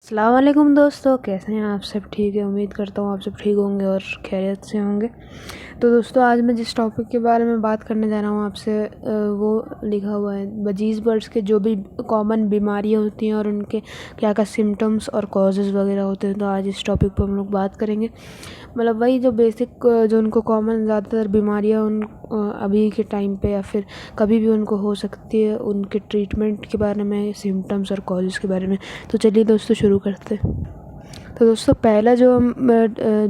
अस्सलाम वालेकुम दोस्तों, कैसे हैं आप सब? ठीक है, उम्मीद करता हूँ आप सब ठीक होंगे और खैरियत से होंगे। तो दोस्तों, आज मैं जिस टॉपिक के बारे में बात करने जा रहा हूँ आपसे, वो लिखा हुआ है बजीज़ बर्ड्स के जो भी कॉमन बीमारियाँ होती हैं और उनके क्या क्या सिम्टम्स और कॉजेज़ वगैरह होते हैं। तो आज इस टॉपिक पर हम लोग बात करेंगे। मतलब वही जो बेसिक जो उनको कॉमन ज़्यादातर बीमारियाँ उन अभी के टाइम पे या फिर कभी भी उनको हो सकती है, उनके ट्रीटमेंट के बारे में, सिम्टम्स और कॉजेज़ के बारे में। तो चलिए दोस्तों, शुरू करते हैं। तो दोस्तों, पहला जो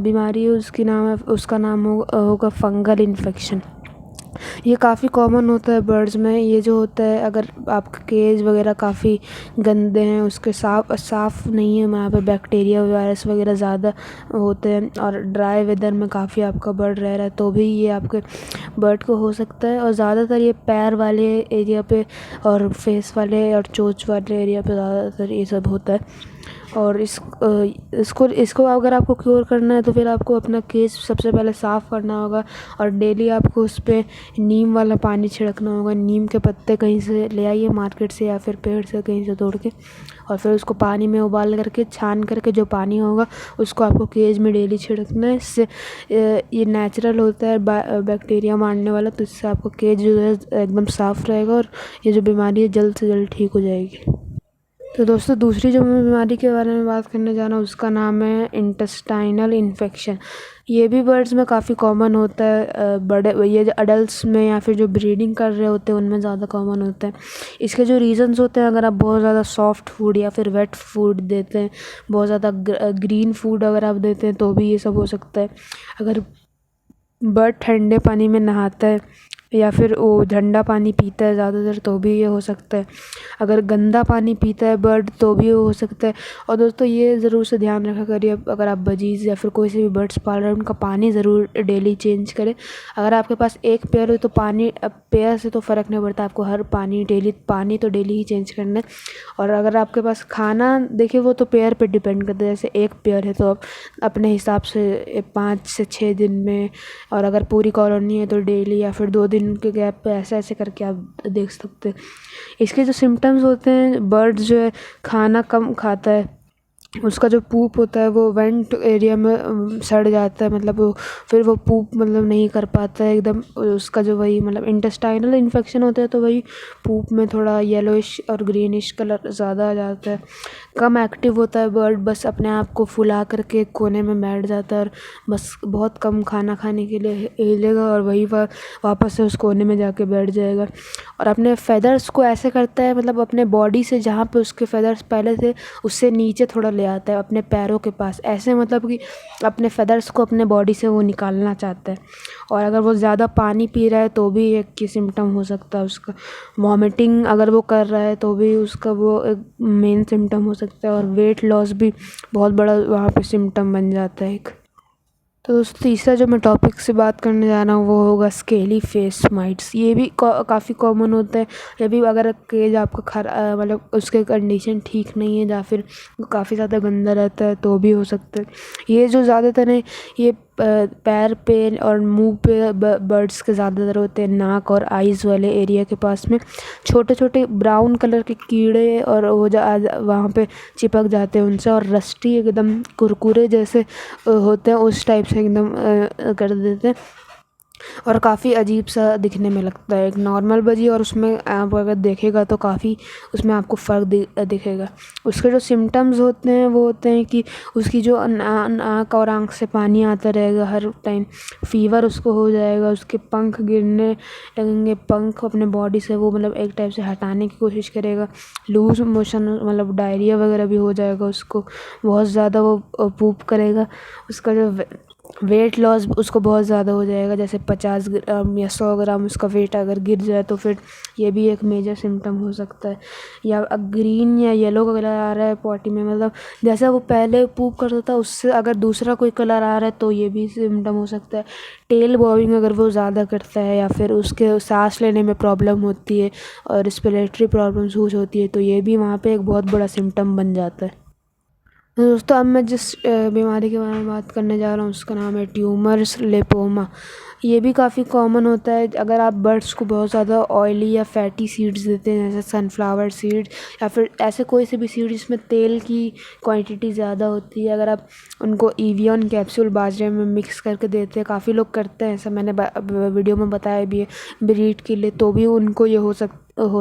बीमारी है उसका नाम होगा फंगल इन्फेक्शन। ये काफ़ी कॉमन होता है बर्ड्स में। ये जो होता है, अगर आपका केज वगैरह काफ़ी गंदे हैं, उसके साफ़ नहीं है, वहाँ पे बैक्टीरिया वायरस वगैरह ज़्यादा होते हैं और ड्राई वेदर में काफ़ी आपका बर्ड रह रहा है, तो भी ये आपके बर्ड को हो सकता है। और ज़्यादातर ये पैर वाले एरिया पे और फेस वाले और चोंच वाले एरिया पे ज़्यादातर ये सब होता है। और इसको अगर आपको क्योर करना है तो फिर आपको अपना केज सबसे पहले साफ़ करना होगा और डेली आपको उस पर नीम वाला पानी छिड़कना होगा। नीम के पत्ते कहीं से ले आइए मार्केट से या फिर पेड़ से कहीं से तोड़ के, और फिर उसको पानी में उबाल करके छान करके जो पानी होगा उसको आपको केज में डेली छिड़कना है। इससे ये नेचुरल होता है बैक्टीरिया मारने वाला, तो इससे आपको केज जो है एकदम साफ़ रहेगा और ये जो बीमारी है जल्द से जल्द ठीक हो जाएगी। तो दोस्तों, दूसरी जो मैं बीमारी के बारे में बात करने जा रहा हूँ उसका नाम है इंटेस्टाइनल इन्फेक्शन। ये भी बर्ड्स में काफ़ी कॉमन होता है। बड़े ये जो अडल्ट्स में या फिर जो ब्रीडिंग कर रहे होते हैं उनमें ज़्यादा कॉमन होता है। इसके जो रीज़न्स होते हैं, अगर आप बहुत ज़्यादा सॉफ्ट फूड या फिर वेट फूड देते हैं, बहुत ज़्यादा ग्रीन फूड अगर आप देते हैं तो भी ये सब हो सकता है। अगर बर्ड ठंडे पानी में नहाता है या फिर वो ठंडा पानी पीता है ज़्यादातर तो भी ये हो सकता है। अगर गंदा पानी पीता है बर्ड तो भी वो हो सकता है। और दोस्तों, ये ज़रूर से ध्यान रखा करिए, अगर आप बजीज़ या फिर कोई से भी बर्ड्स पाल रहे हैं उनका पानी ज़रूर डेली चेंज करें। अगर आपके पास एक पेयर हो तो पानी, पेयर से तो फ़र्क नहीं पड़ता, आपको हर पानी तो डेली ही चेंज करना है। और अगर आपके पास खाना, देखिए वो तो पेयर पे डिपेंड करता है। जैसे एक पेयर है तो आप अपने हिसाब से 5 से 6 दिन में, और अगर पूरी कॉलोनी है तो डेली या फिर 2 दिन के गैप पे ऐसे ऐसे करके आप देख सकते हैं। इसके जो सिम्टम्स होते हैं, बर्ड जो है खाना कम खाता है, उसका जो पूप होता है वो वेंट एरिया में सड़ जाता है, मतलब वो फिर वो पूप मतलब नहीं कर पाता है एकदम। उसका जो वही मतलब इंटेस्टाइनल इन्फेक्शन होता है तो वही पूप में थोड़ा येलोइश और ग्रीनिश कलर ज़्यादा आ जाता है। कम एक्टिव होता है बर्ड, बस अपने आप को फुला करके कोने में बैठ जाता है और बस बहुत कम खाना खाने के लिए हिलेगा और वही वापस से उस कोने में जाके बैठ जाएगा। और अपने फेदर्स को ऐसे करता है, मतलब अपने बॉडी से जहाँ पे उसके फेदर्स पहले थे उससे नीचे थोड़ा ले आता है अपने पैरों के पास, ऐसे मतलब कि अपने फेदर्स को अपने बॉडी से वो निकालना चाहता है। और अगर वो ज़्यादा पानी पी रहा है तो भी एक सिम्टम हो सकता है उसका। वॉमिटिंग अगर वो कर रहा है तो भी उसका वो एक मेन सिम्टम हो सकता है। और वेट लॉस भी बहुत बड़ा वहाँ पे सिम्टम बन जाता है एक। तो दोस्तों, तीसरा जो मैं टॉपिक से बात करने जा रहा हूँ वो होगा स्केली फेस माइट्स। ये भी काफ़ी कॉमन होता है। ये भी अगर केज आपका मतलब उसके कंडीशन ठीक नहीं है या फिर काफ़ी ज़्यादा गंदा रहता है तो भी हो सकता है। ये जो ज़्यादातर है ये पैर पे और मुंह पे बर्ड्स के ज़्यादातर होते हैं, नाक और आइज़ वाले एरिया के पास में छोटे छोटे ब्राउन कलर के कीड़े और वो वहाँ पे चिपक जाते हैं उनसे, और रस्टी एकदम कुरकुरे जैसे होते हैं, उस टाइप से एकदम कर देते हैं और काफ़ी अजीब सा दिखने में लगता है। एक नॉर्मल बजी और उसमें आप अगर देखेगा तो काफ़ी उसमें आपको फ़र्क दिखेगा। उसके जो सिम्टम्स होते हैं वो होते हैं कि उसकी जो नाक और आँख से पानी आता रहेगा हर टाइम, फ़ीवर उसको हो जाएगा, उसके पंख गिरने लगेंगे, पंख अपने बॉडी से वो मतलब एक टाइप से हटाने की कोशिश करेगा, लूज़ मोशन मतलब डायरिया वगैरह भी हो जाएगा उसको, बहुत ज़्यादा वो पूप करेगा। उसका जो वेट लॉस उसको बहुत ज़्यादा हो जाएगा, जैसे 50 ग्राम या 100 ग्राम उसका वेट अगर गिर जाए तो फिर ये भी एक मेजर सिम्टम हो सकता है। या ग्रीन या येलो कलर आ रहा है पॉटी में, मतलब जैसा वो पहले पूप करता था उससे अगर दूसरा कोई कलर आ रहा है तो ये भी सिम्टम हो सकता है। टेल बॉबिंग अगर वो ज़्यादा करता है या फिर उसके सांस लेने में प्रॉब्लम होती है और रिस्पिरेटरी प्रॉब्लम्स यूज होती है तो ये भी वहाँ पे एक बहुत बड़ा सिम्टम बन जाता है। तो दोस्तों अब मैं जिस बीमारी के बारे में बात करने जा रहा हूँ उसका नाम है ट्यूमर्स लिपोमा। ये भी काफ़ी कॉमन होता है अगर आप बर्ड्स को बहुत ज़्यादा ऑयली या फैटी सीड्स देते हैं, जैसे सनफ्लावर सीड या फिर ऐसे कोई से भी सीड जिसमें तेल की क्वांटिटी ज़्यादा होती है। अगर आप उनको एवियन कैप्सूल बाजरे में मिक्स करके देते हैं, काफ़ी लोग करते हैं ऐसा, मैंने वीडियो में बताया भी है ब्रीड के लिए, तो भी उनको ये हो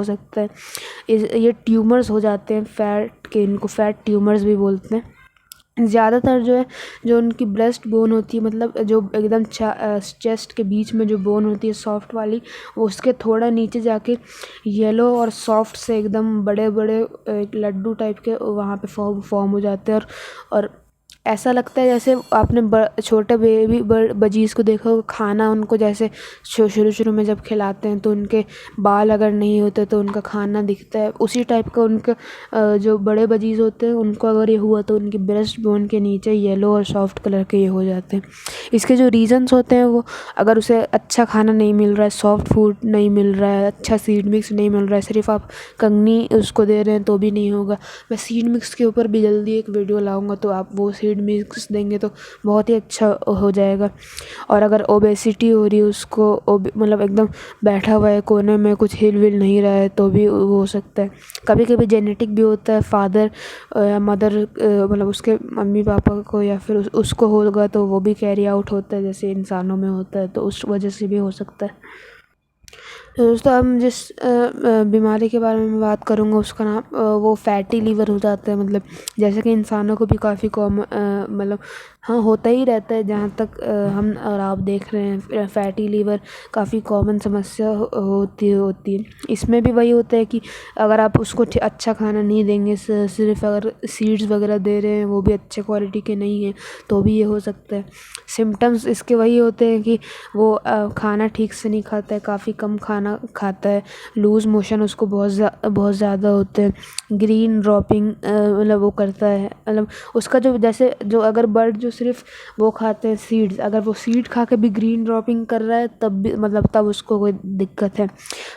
सकता है ये ट्यूमर्स हो जाते हैं फैट के, इनको फैट ट्यूमर्स भी बोलते हैं। ज़्यादातर जो है जो उनकी ब्रेस्ट बोन होती है, मतलब जो एकदम चेस्ट के बीच में जो बोन होती है सॉफ्ट वाली, वो उसके थोड़ा नीचे जाके येलो और सॉफ्ट से एकदम बड़े बड़े एक लड्डू टाइप के वहाँ पे फॉर्म हो जाते हैं। और ऐसा लगता है जैसे आपने छोटे बेबी बजीज़ को देखा होगा, खाना उनको जैसे शुरू शुरू में जब खिलाते हैं तो उनके बाल अगर नहीं होते तो उनका खाना दिखता है, उसी टाइप का उनका जो बड़े बजीज़ होते हैं उनको अगर ये हुआ तो उनकी ब्रेस्ट बोन के नीचे येलो और सॉफ्ट कलर के ये हो जाते हैं। इसके जो रीज़न्स होते हैं वो, अगर उसे अच्छा खाना नहीं मिल रहा है, सॉफ्ट फूड नहीं मिल रहा है, अच्छा सीड मिक्स नहीं मिल रहा है, सिर्फ आप कंगनी उसको दे रहे हैं तो भी नहीं होगा। मैं सीड मिक्स के ऊपर भी जल्दी एक वीडियो लाऊंगा, तो आप वो सीड मिक्स देंगे तो बहुत ही अच्छा हो जाएगा। और अगर ओबेसिटी हो रही है उसको, मतलब एकदम बैठा हुआ है कोने में, कुछ हिल विल नहीं रहा है, तो भी वो हो सकता है। कभी कभी जेनेटिक भी होता है, फादर या मदर मतलब उसके मम्मी पापा को या फिर उसको होगा तो वो भी कैरी आउट होता है जैसे इंसानों में होता है, तो उस वजह से भी हो सकता है। तो दोस्तों अब जिस बीमारी के बारे में बात करूँगा उसका नाम वो फैटी लीवर हो जाता है। मतलब जैसे कि इंसानों को भी काफ़ी मतलब हाँ होता ही रहता है, जहाँ तक हम और आप देख रहे हैं फैटी लीवर काफ़ी कॉमन समस्या होती है। इसमें भी वही होता है कि अगर आप उसको अच्छा खाना नहीं देंगे, सिर्फ अगर सीड्स वगैरह दे रहे हैं वो भी अच्छे क्वालिटी के नहीं हैं, तो भी ये हो सकता है। सिम्टम्स इसके वही होते हैं कि वो खाना ठीक से नहीं खाता है, काफ़ी कम खाना खाता है, लूज़ मोशन उसको बहुत ज़्यादा होते हैं, ग्रीन ड्रॉपिंग मतलब वो करता है, मतलब उसका जो जैसे जो अगर बर्ड जो सिर्फ वो खाते हैं सीड्स, अगर वो सीड खा के भी ग्रीन ड्रॉपिंग कर रहा है तब भी मतलब तब उसको कोई दिक्कत है।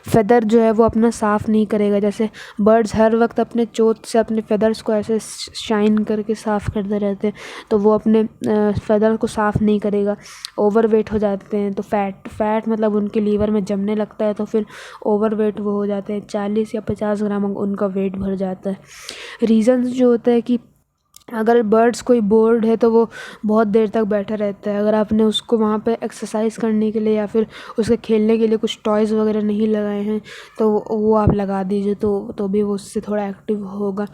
फेदर जो है वो अपना साफ़ नहीं करेगा, जैसे बर्ड्स हर वक्त अपने चोंच से अपने फेदर्स को ऐसे शाइन करके साफ़ करते रहते हैं, तो वो अपने फेदर को साफ़ नहीं करेगा, ओवरवेट हो जाते हैं। तो फैट मतलब उनके लीवर में जमने लगता है, तो फिर ओवरवेट वो हो जाते हैं, 40 या 50 ग्राम उनका वेट भर जाता है। रीज़न्स जो होता है कि अगर बर्ड्स कोई बोर्ड है तो वो बहुत देर तक बैठा रहता है, अगर आपने उसको वहाँ पे एक्सरसाइज करने के लिए या फिर उसके खेलने के लिए कुछ टॉयज़ वगैरह नहीं लगाए हैं तो वो आप लगा दीजिए, तो भी वो उससे थोड़ा एक्टिव होगा।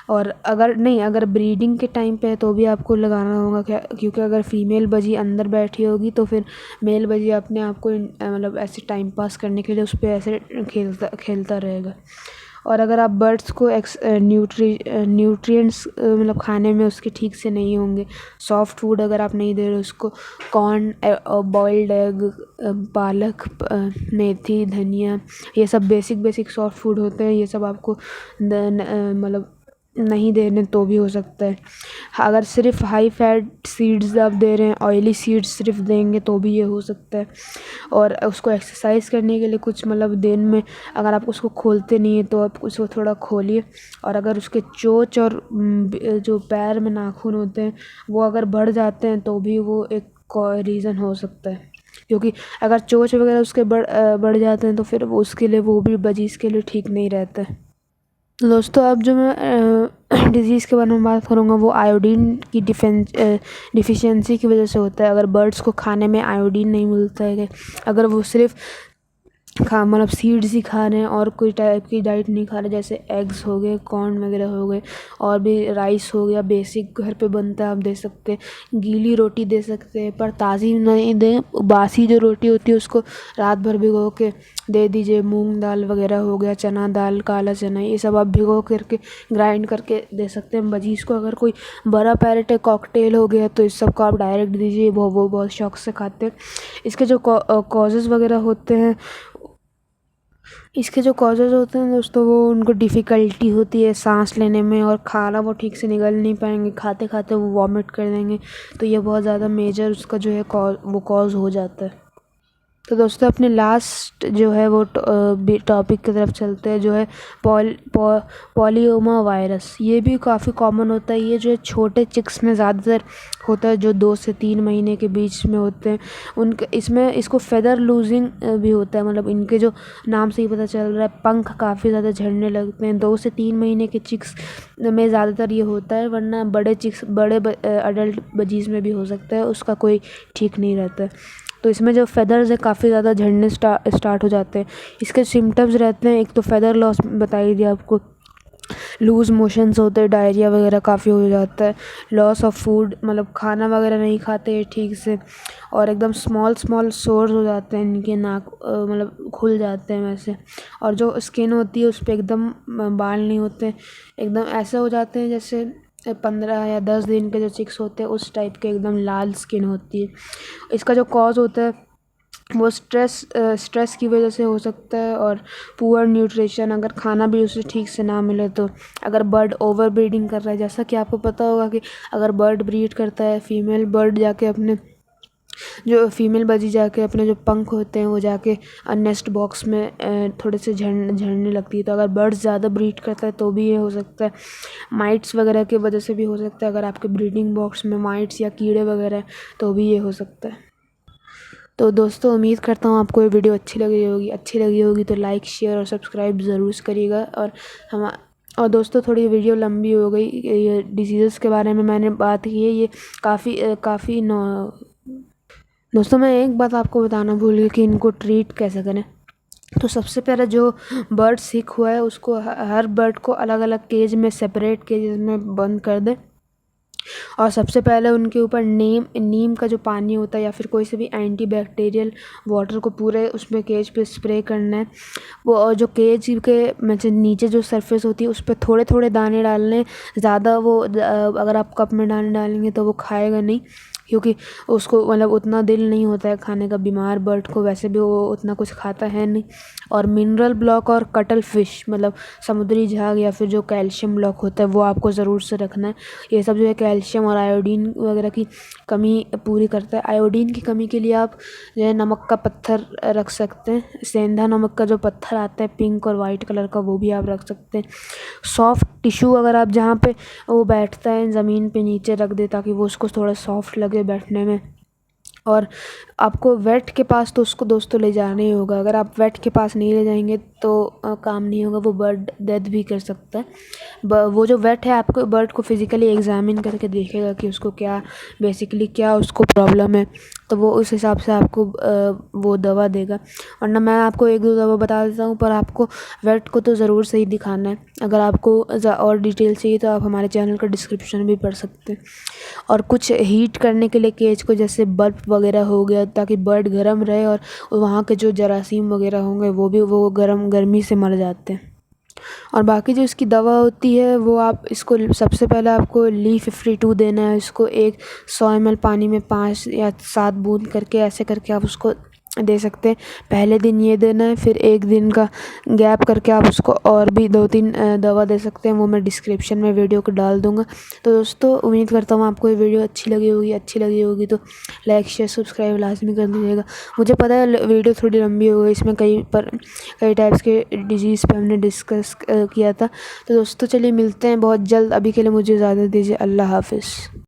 और अगर ब्रीडिंग के टाइम पे है तो भी आपको लगाना होगा क्या, क्योंकि अगर फीमेल बजी अंदर बैठी होगी तो फिर मेल बजी अपने आप को मतलब ऐसे टाइम पास करने के लिए उस पर ऐसे खेलता रहेगा। और अगर आप बर्ड्स को न्यूट्रिएंट्स मतलब खाने में उसके ठीक से नहीं होंगे, सॉफ्ट फूड अगर आप नहीं दे रहे उसको, कॉर्न, बॉइल्ड एग, पालक, मेथी, धनिया, ये सब बेसिक सॉफ्ट फूड होते हैं, ये सब आपको मतलब नहीं देने तो भी हो सकता है। अगर सिर्फ हाई फैट सीड्स आप दे रहे हैं, ऑयली सीड्स सिर्फ देंगे तो भी ये हो सकता है। और उसको एक्सरसाइज करने के लिए कुछ मतलब दिन में अगर आप उसको खोलते नहीं हैं तो आप उसको थोड़ा खोलिए। और अगर उसके चोंच और जो पैर में नाखून होते हैं वो अगर बढ़ जाते हैं तो भी वो एक रीज़न हो सकता है, क्योंकि अगर चोंच वगैरह उसके बढ़ जाते हैं तो फिर वो उसके लिए वो भी बजीज़ के लिए ठीक नहीं रहता है। दोस्तों अब जो मैं डिज़ीज़ के बारे में बात करूँगा वो आयोडीन की डिफिशियंसी की वजह से होता है। अगर बर्ड्स को खाने में आयोडीन नहीं मिलता है, अगर वो सिर्फ मतलब सीड्स ही खा रहे हैं और कोई टाइप की डाइट नहीं खा रहे, जैसे एग्स हो गए, कॉर्न वगैरह हो गए, और भी राइस हो गया, बेसिक घर पे बनता है आप दे सकते हैं, गीली रोटी दे सकते हैं, पर ताज़ी नहीं दें, बासी जो रोटी होती है उसको रात भर भिगो के दे दीजिए। मूंग दाल वगैरह हो गया, चना दाल, काला चना, ये सब आप भिगो करके ग्राइंड करके दे सकते हैं बजीज़ को। अगर कोई बड़ा पैरेट है, कॉकटेल हो गया, तो इस सब को आप डायरेक्ट दीजिए, वो बहुत शौक से खाते हैं। इसके जो कॉजेज़ वगैरह होते हैं, इसके जो कॉजेज़ होते हैं दोस्तों, वो उनको डिफ़िकल्टी होती है सांस लेने में, और खाना वो ठीक से निगल नहीं पाएंगे, खाते खाते वो वॉमिट कर देंगे, तो ये बहुत ज़्यादा मेजर उसका जो है वो कॉज हो जाता है। तो दोस्तों अपने लास्ट जो है वो टॉपिक की तरफ चलते हैं, जो है पॉलीओमा वायरस। ये भी काफ़ी कॉमन होता है। ये जो है छोटे चिक्स में ज़्यादातर होता है, जो 2 से 3 महीने के बीच में होते हैं। उनके इसमें इसको फेदर लूजिंग भी होता है, मतलब इनके जो नाम से ही पता चल रहा है, पंख काफ़ी ज़्यादा झड़ने लगते हैं। 2 से 3 महीने के चिक्स में ज़्यादातर ये होता है, वरना बड़े चिक्स अडल्ट बजीज़ में भी हो सकता है, उसका कोई ठीक नहीं रहता है। तो इसमें जो फेदर्स है काफ़ी ज़्यादा झड़ने स्टार्ट हो जाते हैं। इसके सिम्टम्स रहते हैं, एक तो फेदर लॉस बता ही दिया आपको, लूज़ मोशंस होते हैं, डायरिया वगैरह काफ़ी हो जाता है, लॉस ऑफ फूड, मतलब खाना वगैरह नहीं खाते हैं ठीक से, और एकदम स्मॉल सोर्स हो जाते हैं इनके नाक, मतलब खुल जाते हैं वैसे। और जो स्किन होती है उस पर एकदम बाल नहीं होते, एकदम ऐसे हो जाते हैं जैसे 15 या 10 दिन के जो चिक्स होते हैं उस टाइप के, एकदम लाल स्किन होती है। इसका जो कॉज होता है वो स्ट्रेस की वजह से हो सकता है, और पुअर न्यूट्रिशन, अगर खाना भी उसे ठीक से ना मिले तो। अगर बर्ड ओवर ब्रीडिंग कर रहा है, जैसा कि आपको पता होगा कि अगर बर्ड ब्रीड करता है, फीमेल बर्ड जाके अपने जो फीमेल बजी जाके अपने जो पंख होते हैं वो जाके नेस्ट बॉक्स में थोड़े से झड़ने लगती है। तो अगर बर्ड्स ज़्यादा ब्रीड करता है तो भी ये हो सकता है। माइट्स वगैरह की वजह से भी हो सकता है, अगर आपके ब्रीडिंग बॉक्स में माइट्स या कीड़े वगैरह हैं तो भी ये हो सकता है। तो दोस्तों उम्मीद करता हूँ आपको ये वीडियो अच्छी लगी होगी तो लाइक, शेयर और सब्सक्राइब ज़रूर करिएगा। और दोस्तों थोड़ी वीडियो लंबी हो गई, ये डिजीज़ के बारे में मैंने बात की है, ये काफ़ी दोस्तों मैं एक बात आपको बताना भूल गई कि इनको ट्रीट कैसे करें। तो सबसे पहले जो बर्ड सिक हुआ है उसको हर बर्ड को अलग अलग केज में, सेपरेट केजेस में बंद कर दें, और सबसे पहले उनके ऊपर नीम का जो पानी होता है या फिर कोई से भी एंटीबैक्टीरियल वाटर को पूरे उसमें केज पे स्प्रे करना है। वो और जो केज के मतलब नीचे जो सरफेस होती है उस पर थोड़े थोड़े दाने डालने, ज़्यादा वो अगर आप कप में दाने डालेंगे तो वो खाएगा नहीं, क्योंकि उसको मतलब उतना दिल नहीं होता है खाने का, बीमार बर्ड को वैसे भी वो उतना कुछ खाता है नहीं। और मिनरल ब्लॉक और कटल फिश, मतलब समुद्री झाग या फिर जो कैल्शियम ब्लॉक होता है वो आपको ज़रूर से रखना है। ये सब जो है कैल्शियम और आयोडीन वगैरह की कमी पूरी करता है। आयोडीन की कमी के लिए आप जो है नमक का पत्थर रख सकते हैं, सेंधा नमक का जो पत्थर आता है पिंक और वाइट कलर का, वो भी आप रख सकते हैं। सॉफ्ट टिश्यू अगर आप जहाँ पे वो बैठता है ज़मीन पे नीचे रख दे ताकि वो उसको थोड़ा सॉफ्ट लगे बैठने में। और आपको वेट के पास तो उसको दोस्तों ले जाना ही होगा, अगर आप वेट के पास नहीं ले जाएंगे तो काम नहीं होगा, वो बर्ड डेथ भी कर सकता है। वो जो वेट है आपको बर्ड को फिज़िकली एग्जामिन करके देखेगा कि उसको क्या बेसिकली क्या उसको प्रॉब्लम है, तो वो उस हिसाब से आपको वो दवा देगा। वरना मैं आपको 1-2 दवा बता देता हूँ, पर आपको वेट को तो ज़रूर सही दिखाना है। अगर आपको और डिटेल चाहिए तो आप हमारे चैनल का डिस्क्रिप्शन भी पढ़ सकते हैं। और कुछ हीट करने के लिए केज को, जैसे बल्ब वगैरह हो गया, ताकि बर्ड गर्म रहे और वहाँ के जो जरासीम वगैरह होंगे वो गर्मी से मर जाते हैं। और बाकी जो इसकी दवा होती है वो आप इसको सबसे पहले आपको लीफ 52 देना है। इसको 100 ml पानी में 5 या 7 बूंद करके ऐसे करके आप उसको दे सकते हैं। पहले दिन ये देना है, फिर 1 दिन का गैप करके आप उसको और भी 2-3 दवा दे सकते हैं, वो मैं डिस्क्रिप्शन में वीडियो को डाल दूँगा। तो दोस्तों उम्मीद करता हूँ आपको ये वीडियो अच्छी लगी होगी तो लाइक, शेयर, सब्सक्राइब लाजमी कर दीजिएगा। मुझे पता है वीडियो थोड़ी लंबी हो गई, इसमें कई टाइप्स के डिजीज़ पे हमने डिस्कस किया था। तो दोस्तों चलिए मिलते हैं बहुत जल्द, अभी के लिए मुझे इजाज़त दीजिए, अल्लाह हाफ़िज़।